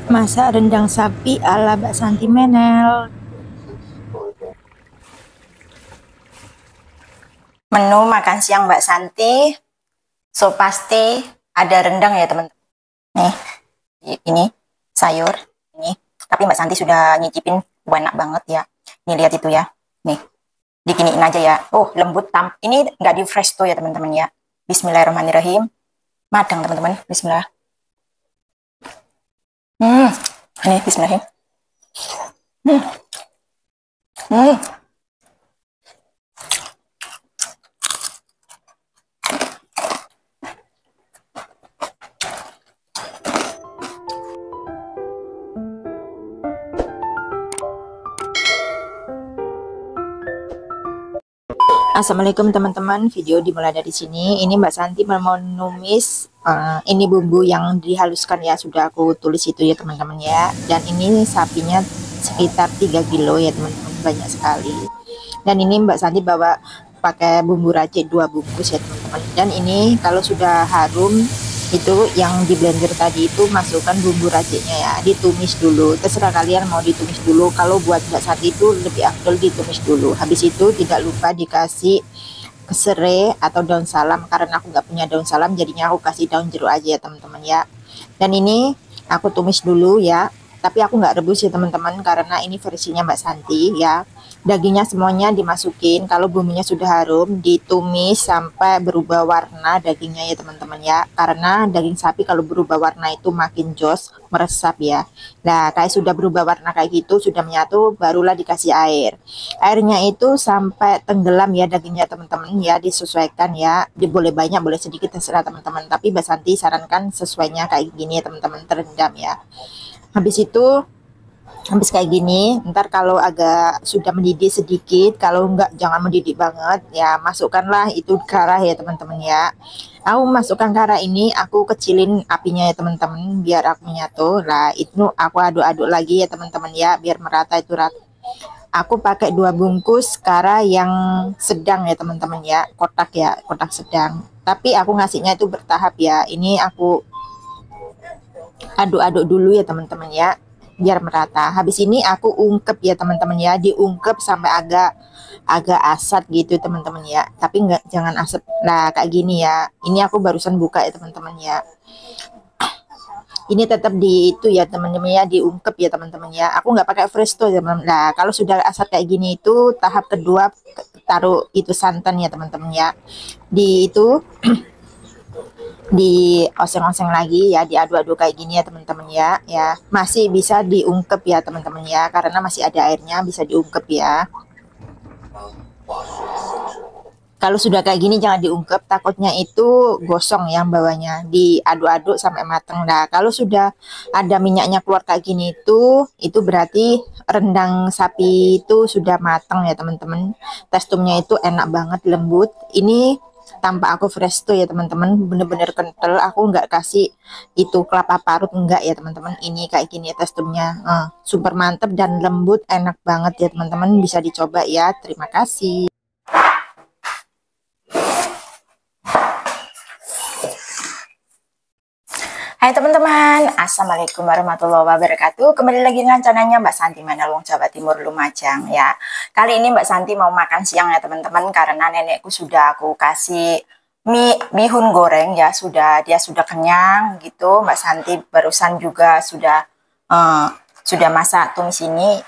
Masak rendang sapi ala Mbak Santi Menel. Menu makan siang Mbak Santi, so pasti ada rendang ya teman-teman. Nih, ini sayur, ini. Tapi Mbak Santi sudah nyicipin, enak banget ya. Nih lihat itu ya, nih dikiniin aja ya. Oh lembut ini nggak di fresh tuh ya teman-teman ya. Bismillahirrahmanirrahim. Madang teman-teman, Bismillah. Ini Bismillahirrahmanirrahim. Hmm, hmm. Assalamualaikum teman-teman, video dimulai dari sini. Ini Mbak Santi mau numis ini bumbu yang dihaluskan ya, sudah aku tulis itu ya teman-teman ya. Dan ini sapinya sekitar 3 kilo ya teman-teman, banyak sekali. Dan ini Mbak Santi bawa pakai bumbu racik 2 bungkus ya teman-teman. Dan ini kalau sudah harum itu yang di blender tadi itu masukkan bumbu raciknya ya, ditumis dulu, terserah kalian mau ditumis dulu. Kalau buat Mbak Santi itu lebih afdol ditumis dulu. Habis itu tidak lupa dikasih serai atau daun salam, karena aku nggak punya daun salam jadinya aku kasih daun jeruk aja ya teman-teman ya. Dan ini aku tumis dulu ya, tapi aku nggak rebus ya teman-teman, karena ini versinya Mbak Santi ya. Dagingnya semuanya dimasukin, kalau bumbunya sudah harum ditumis sampai berubah warna dagingnya ya teman-teman ya, karena daging sapi kalau berubah warna itu makin jos, meresap ya. Nah kayak sudah berubah warna kayak gitu, sudah menyatu, barulah dikasih airnya itu sampai tenggelam ya dagingnya teman-teman ya, disesuaikan ya, boleh banyak boleh sedikit terserah teman-teman, tapi Mbak Santi sarankan sesuainya kayak gini ya teman-teman, terendam ya. Habis kayak gini, ntar kalau agak sudah mendidih sedikit, kalau enggak jangan mendidih banget ya, masukkanlah itu kara ya teman-teman ya. Aku masukkan kara ini, aku kecilin apinya ya teman-teman biar aku menyatu. Lah itu aku aduk-aduk lagi ya teman-teman ya, biar merata itu rata. Aku pakai 2 bungkus kara yang sedang ya teman-teman ya, kotak ya, kotak sedang. Tapi aku ngasihnya itu bertahap ya. Ini aku aduk-aduk dulu ya teman-teman ya, biar merata. Habis ini aku ungkep ya teman-teman ya, diungkep sampai agak agak asat gitu teman-teman ya, tapi enggak, jangan asat lah kayak gini ya. Ini aku barusan buka ya teman-teman ya. Ini tetap di itu ya teman-teman ya, diungkep ya teman-teman ya. Aku nggak pakai presto ya teman-teman. Nah kalau sudah asat kayak gini itu tahap kedua, taruh itu santan ya teman-teman ya, di itu di oseng-oseng lagi ya, diaduk-aduk kayak gini ya teman-teman ya. Ya masih bisa diungkep ya teman-teman ya, karena masih ada airnya, bisa diungkep ya. Kalau sudah kayak gini jangan diungkep, takutnya itu gosong yang bawahnya, diaduk-aduk sampai matang. Nah kalau sudah ada minyaknya keluar kayak gini itu berarti rendang sapi itu sudah matang ya teman-teman. Teksturnya itu enak banget, lembut. Ini tanpa aku fresh tuh ya teman-teman, bener-bener kental. Aku nggak kasih itu kelapa parut, enggak ya teman-teman. Ini kayak gini teksturnya, super mantep dan lembut, enak banget ya teman-teman, bisa dicoba ya. Terima kasih. Hai teman-teman, Assalamualaikum warahmatullahi wabarakatuh. Kembali lagi dengan channelnya Mbak Santi Manalung, Jawa Timur, Lumajang ya. Kali ini Mbak Santi mau makan siang ya teman-teman, karena nenekku sudah aku kasih bihun goreng ya, dia sudah kenyang gitu. Mbak Santi barusan juga sudah masak tumis ini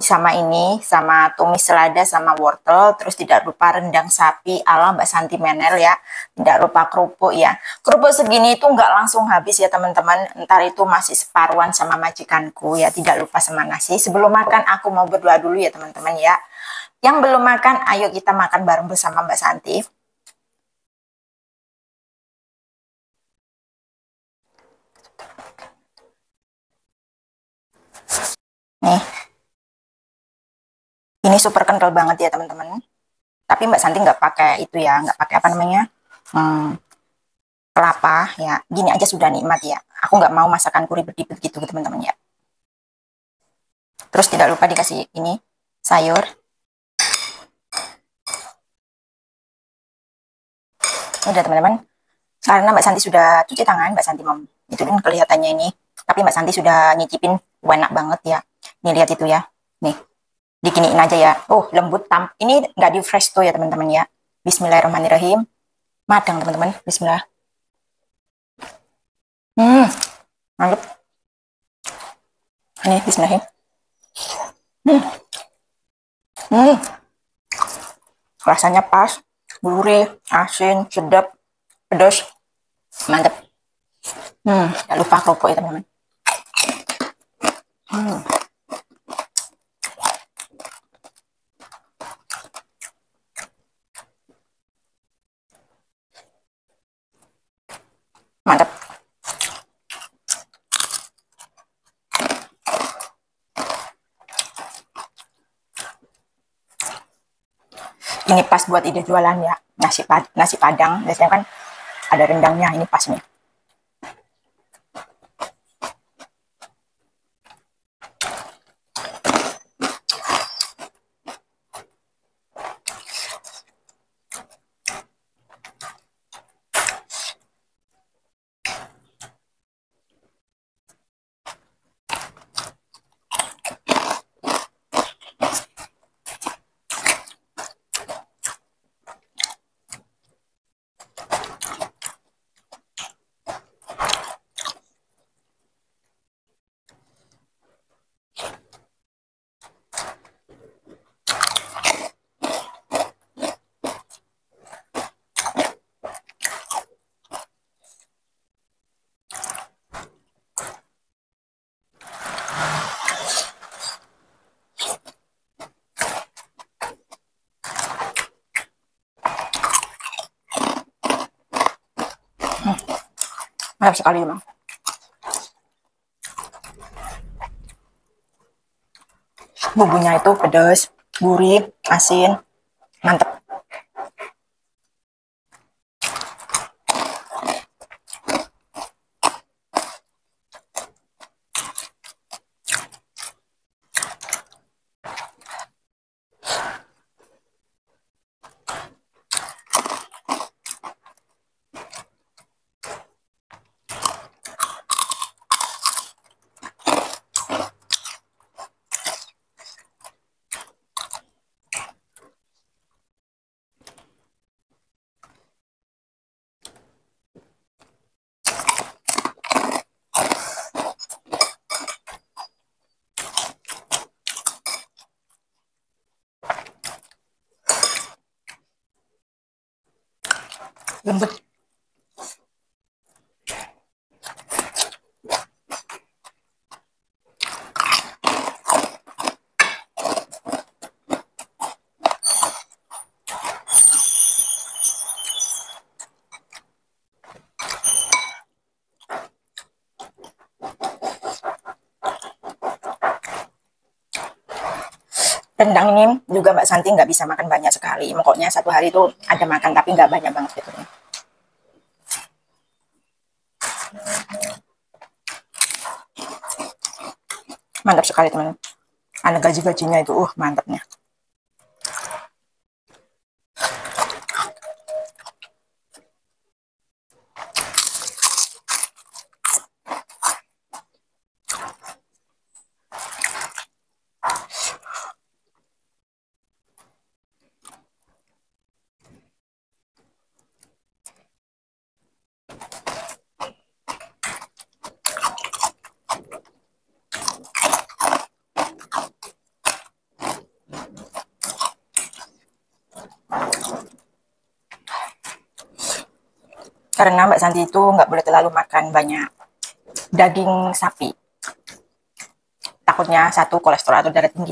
sama tumis selada sama wortel, terus tidak lupa rendang sapi ala Mbak Santi Menel ya, tidak lupa kerupuk ya. Kerupuk segini itu nggak langsung habis ya teman-teman, ntar itu masih separuhan sama majikanku ya, tidak lupa sama nasi. Sebelum makan aku mau berdoa dulu ya teman-teman ya. Yang belum makan ayo kita makan bareng bersama Mbak Santi. Nih, ini super kental banget ya teman-teman, tapi Mbak Santi nggak pakai itu ya, nggak pakai apa namanya, hmm, kelapa ya, gini aja sudah nikmat ya. Aku nggak mau masakanku ribet-ribet gitu teman-teman ya. Terus tidak lupa dikasih ini sayur. Udah teman-teman, karena Mbak Santi sudah cuci tangan, Mbak Santi mau itu kan kelihatannya ini Tapi Mbak Santi sudah nyicipin, enak banget ya. Nih lihat itu ya. Nih, dikiniin aja ya. Oh, lembut ini nggak di fresh tuh ya teman-teman ya. Bismillahirrahmanirrahim. Madang teman-teman. Bismillah. Mantap. Ini bismillahirrahmanirrahim. Rasanya pas, gurih, asin, sedap, pedas, mantap. Gak lupa kerupuk ya teman-teman. Mantap. Ini pas buat ide jualan ya, nasi padang. Biasanya kan ada rendangnya, ini pas nih. Mantap sekali memang. Bumbunya itu pedas, gurih, asin, mantap. Lembut. Rendang ini juga Mbak Santi nggak bisa makan banyak sekali. Pokoknya satu hari itu ada makan, tapi nggak banyak banget gitu. Mantap sekali teman-teman. Ada gaji-gajinya itu, mantapnya. Karena Mbak Santi itu nggak boleh terlalu makan banyak daging sapi. Takutnya satu kolesterol atau darah tinggi.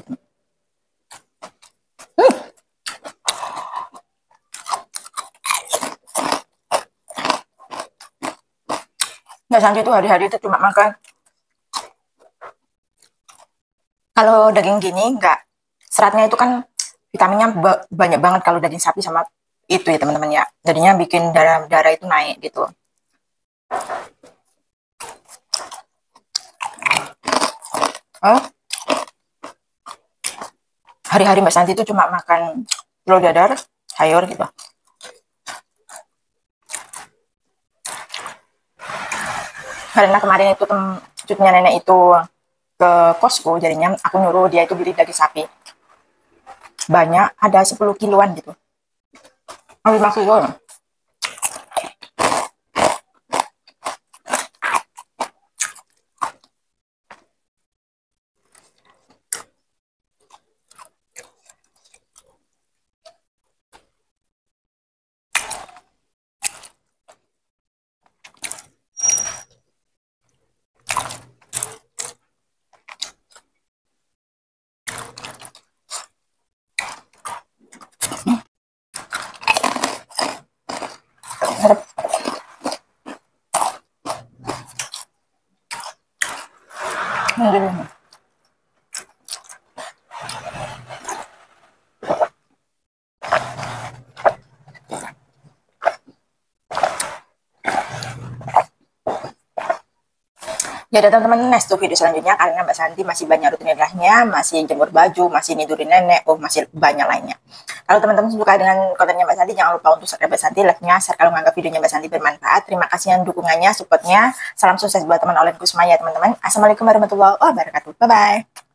Mbak Santi itu hari-hari itu cuma makan. Kalau daging gini nggak, seratnya itu kan vitaminnya banyak banget kalau daging sapi sama itu ya teman-teman ya. Jadinya bikin darah itu naik gitu. Hari-hari Mbak Santi itu cuma makan telur dadar, sayur gitu. Karena kemarin itu cucunya nenek itu ke Costco, jadinya aku nyuruh dia itu beli daging sapi banyak, ada 10 kiloan gitu, 5 kilo. Ya udah teman-teman, next tuh video selanjutnya karena Mbak Santi masih banyak rutinitasnya, masih jemur baju, masih nidurin nenek, masih banyak lainnya. Kalau teman-teman suka dengan kontennya Mbak Santi, jangan lupa untuk subscribe Mbak Santi, like-nya, share kalau menganggap videonya Mbak Santi bermanfaat. Terima kasih yang dukungannya, supportnya. Salam sukses buat teman oleh Kusmaya teman-teman. Assalamualaikum warahmatullahi wabarakatuh. Bye-bye.